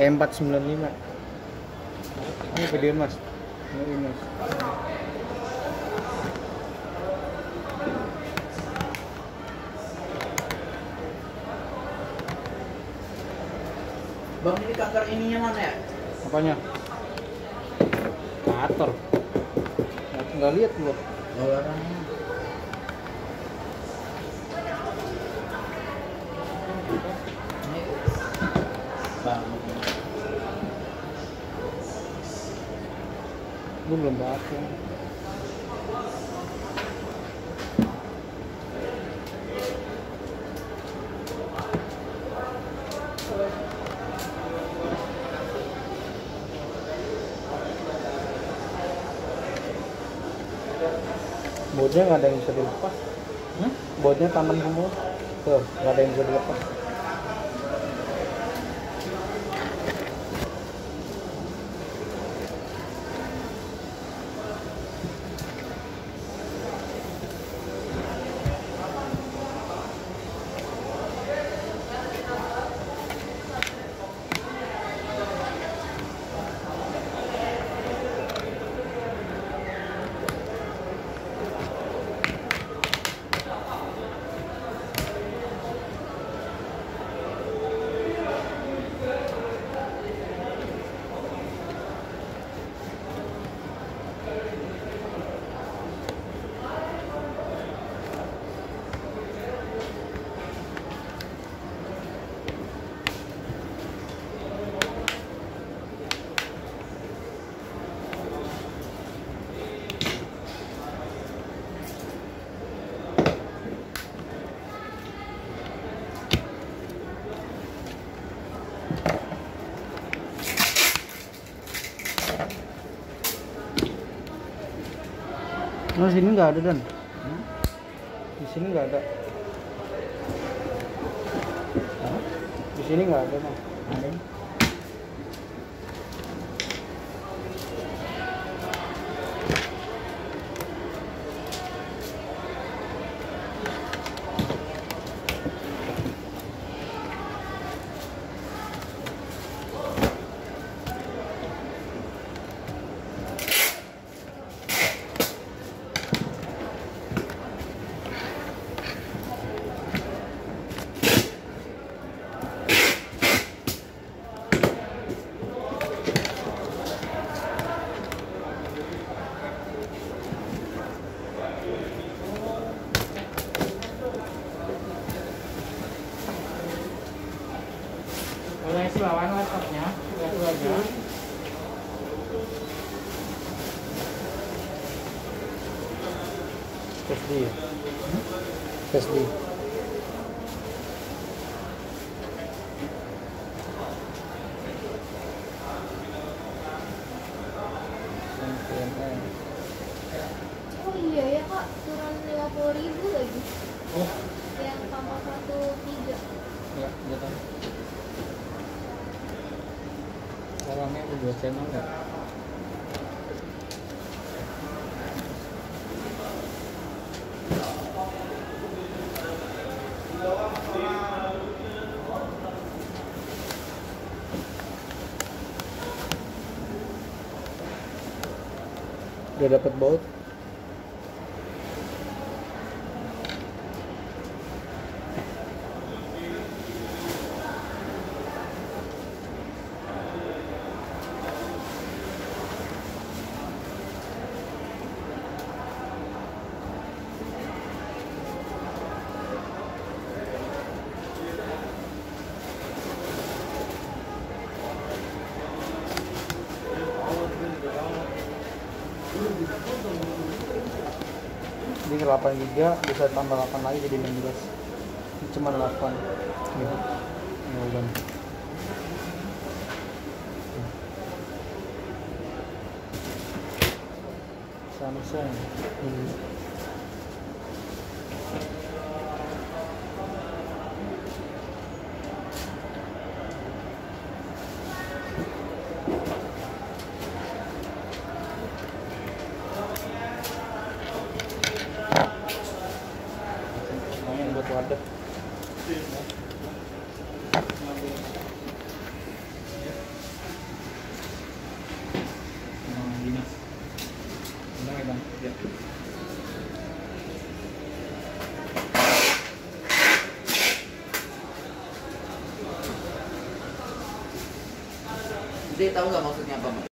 E495. Ini video mas. Ini mas. Bang, ini kanker ininya mana ya? Apanya? Kator. Nggak lihat gua. Orangnya. Bang. Gua belum baca. Bautnya nggak ada yang bisa dilepas. Bautnya taman semua. Tuh, nggak ada yang bisa dilepas. Nah, sini nggak ada Dan. Di sini nggak ada. Di sini nggak ada Mas. Ada. Boleh isi lawan laptopnya, lihat dulu aja. SD. SD. Oh iya ya kak, turun 50.000 lagi. Oh, Yang tambah 13. ya, gitu. Orangnya itu 2 channel nggak? Udah dapat baut? Ini 8 giga bisa tambah 8 lagi jadi 16. Ini cuma 8 gitu. Ya udah. Samsung ini. Buat wadah. ya bang. Ya. Jadi tahu nggak maksudnya apa, Mas?